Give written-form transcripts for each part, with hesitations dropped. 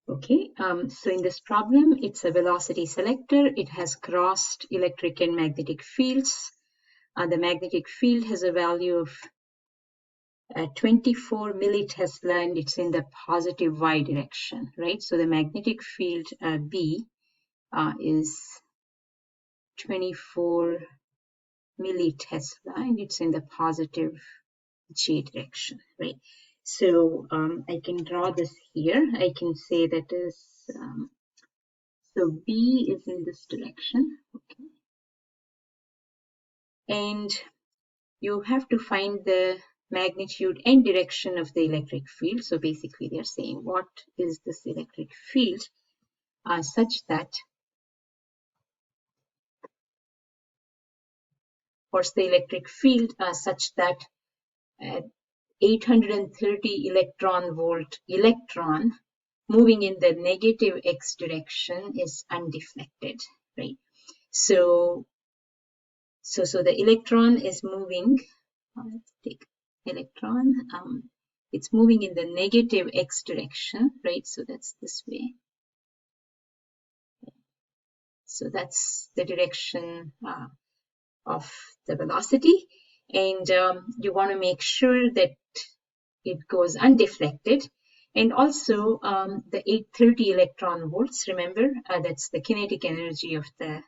Okay, so in this problem, it's a velocity selector. It has crossed electric and magnetic fields. The magnetic field has a value of 24 millitesla, and it's in the positive y direction, right? So the magnetic field B is 24 millitesla, and it's in the positive j direction, right? So I can draw this here. I can say that is, so B is in this direction, okay? And you have to find the magnitude and direction of the electric field. So basically they're saying what is this electric field such that, what's the electric field such that 830 electron volt electron moving in the negative x direction is undeflected, right? So the electron is moving, let's take electron, it's moving in the negative x direction, right? So that's this way. So that's the direction of the velocity, and you want to make sure that it goes undeflected. And also the 830 electron volts, remember, that's the kinetic energy of the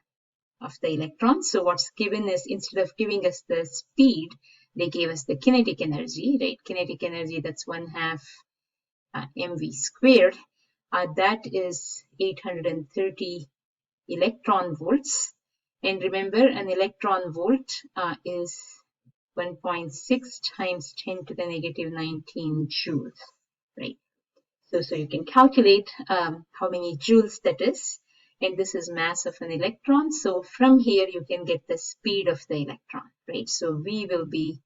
electron. So what's given is, instead of giving us the speed, they gave us the kinetic energy, right? Kinetic energy, that's 1/2 mv squared. That is 830 electron volts. And remember, an electron volt is 1.6 times 10 to the negative 19 joules, right? So you can calculate how many joules that is. And this is mass of an electron. So from here, you can get the speed of the electron, right? So V will be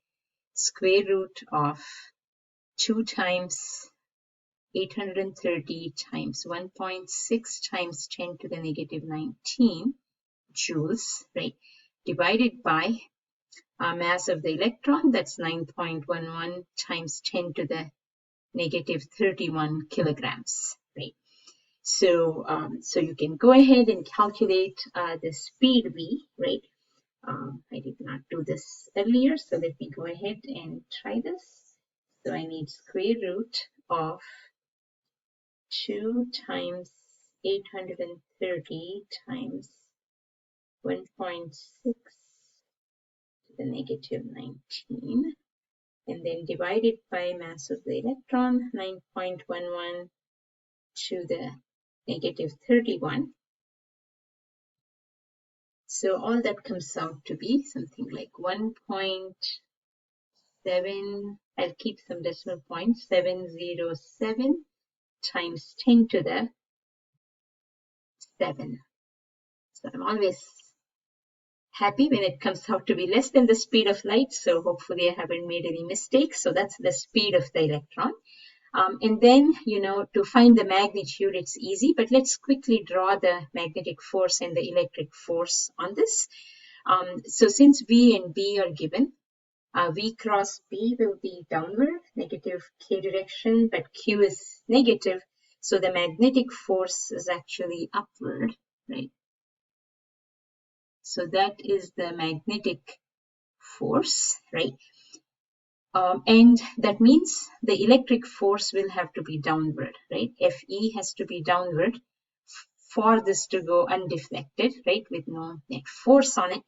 square root of 2 times 830 times 1.6 times 10 to the negative 19 joules, right? Divided by mass of the electron, that's 9.11 times 10 to the negative 31 kilograms, right? So you can go ahead and calculate the speed V, right? I did not do this earlier, so let me go ahead and try this. So I need square root of 2 times 830 times 1.6 to the negative 19, and then divided by mass of the electron, 9.11 to the negative 31. So all that comes out to be something like 1.7, I'll keep some decimal points, 707 times 10 to the 7. So I'm always happy when it comes out to be less than the speed of light. So hopefully I haven't made any mistakes. So that's the speed of the electron. And then, to find the magnitude, it's easy, but let's quickly draw the magnetic force and the electric force on this. So since V and B are given, V cross B will be downward, negative K direction, but Q is negative. So the magnetic force is actually upward, right? So that is the magnetic force, right? And that means the electric force will have to be downward, right? Fe has to be downward for this to go undeflected, right? With no net force on it.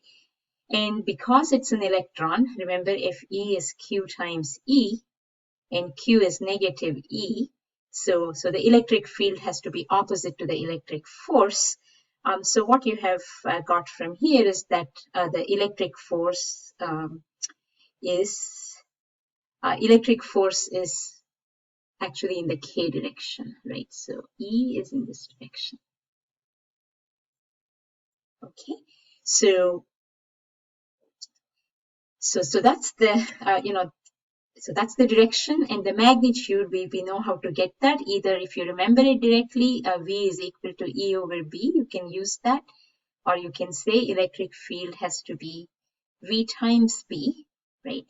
And because it's an electron, remember Fe is Q times E, and Q is negative E. So the electric field has to be opposite to the electric force. So what you have got from here is that the electric force is actually in the K direction, right? So E is in this direction. Okay, so that's the so that's the direction, and the magnitude, we know how to get that. Either if you remember it directly, V is equal to E over B, you can use that, or you can say electric field has to be V times B, right?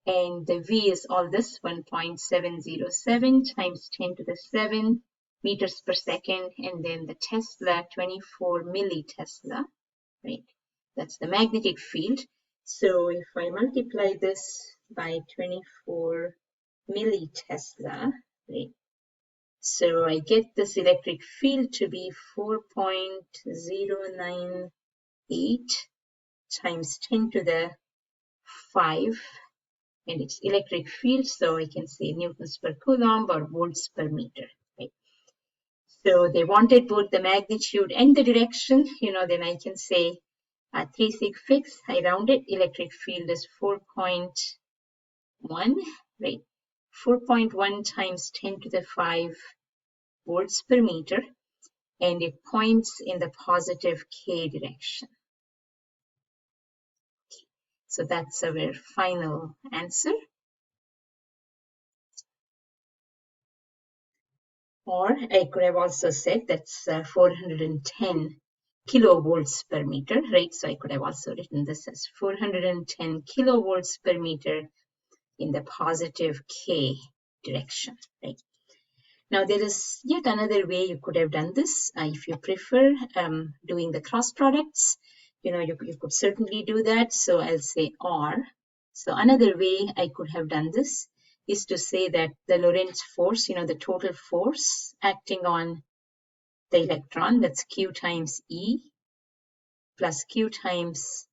And the V is all this, 1.707 times 10 to the 7 meters per second, and then the Tesla 24 millitesla, right? That's the magnetic field. So if I multiply this by 24 millitesla, right? So I get this electric field to be 4.098 times 10 to the 5, and it's electric field, so I can say newtons per coulomb or volts per meter, right? So they wanted both the magnitude and the direction, then I can say 3 sig fix, I round it, electric field is 4.1, right? 4.1 times 10 to the 5 volts per meter, and it points in the positive K direction. Okay. So that's our final answer. Or I could have also said that's 410 kilovolts per meter, right? So I could have also written this as 410 kilovolts per meter in the positive K direction, right? Now there is yet another way you could have done this. If you prefer doing the cross products, you could certainly do that. So I'll say or. So another way I could have done this is to say that the Lorentz force, the total force acting on the electron, that's Q times E plus Q times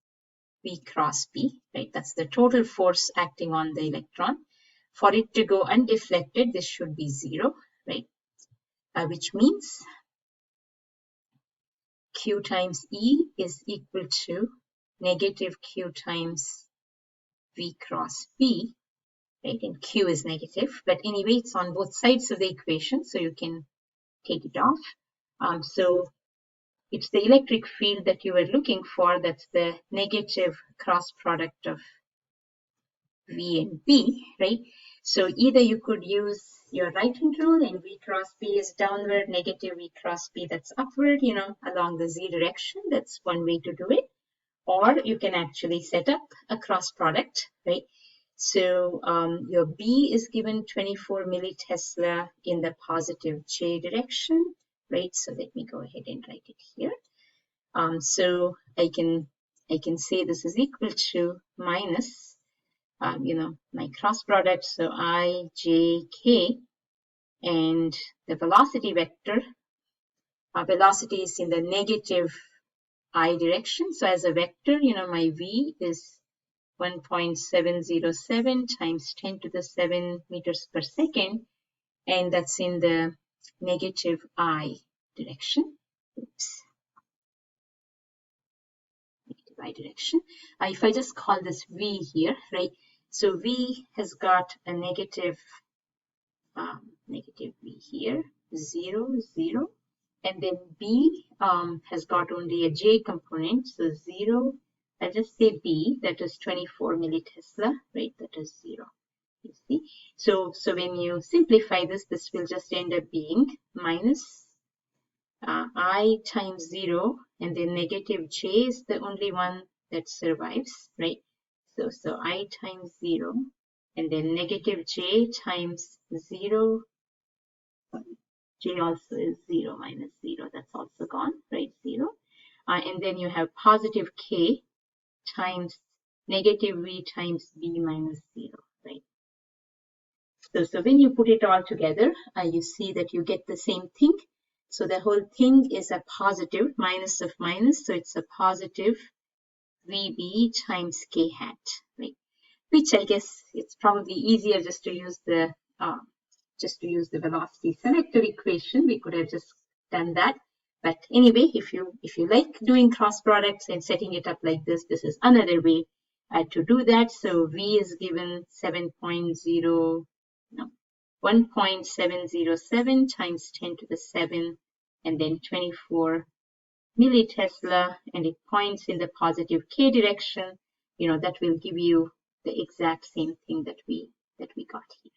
V cross B, right? That's the total force acting on the electron. For it to go undeflected, this should be 0, right? Which means Q times E is equal to negative Q times V cross B, right? And Q is negative, but anyway, it's on both sides of the equation, so you can take it off. So it's the electric field that you were looking for, that's the negative cross product of V and B, right? So either you could use your right hand rule and V cross B is downward, negative V cross B that's upward, along the Z direction. That's one way to do it. Or you can actually set up a cross product, right? So your B is given 24 millitesla in the positive J direction, right? So let me go ahead and write it here. So I can say this is equal to minus my cross product, so I, J, K, and the velocity vector. Velocity is in the negative I direction, so as a vector, my V is 1.707 times 10 to the 7 meters per second, and that's in the negative I direction. Oops. Negative I direction. If I just call this V here, right? So V has got a negative V here, 0, 0. And then B has got only a J component, so 0. I'll just say B, that is 24 millitesla, right? That is 0. You see? So when you simplify this, this will just end up being minus I times 0, and then negative J is the only one that survives, right? So I times 0, and then negative J times 0. J also is 0 minus 0. That's also gone, right? 0. And then you have positive K times negative V times B minus 0, right? So when you put it all together, you see that you get the same thing. So the whole thing is a positive, minus of minus. So it's a positive VB times K hat, right? Which I guess it's probably easier just to use the velocity selector equation. We could have just done that. But anyway, if you like doing cross products and setting it up like this, this is another way to do that. So V is given 1.707 times 10 to the 7, and then 24 millitesla, and it points in the positive K direction. That will give you the exact same thing that we got here.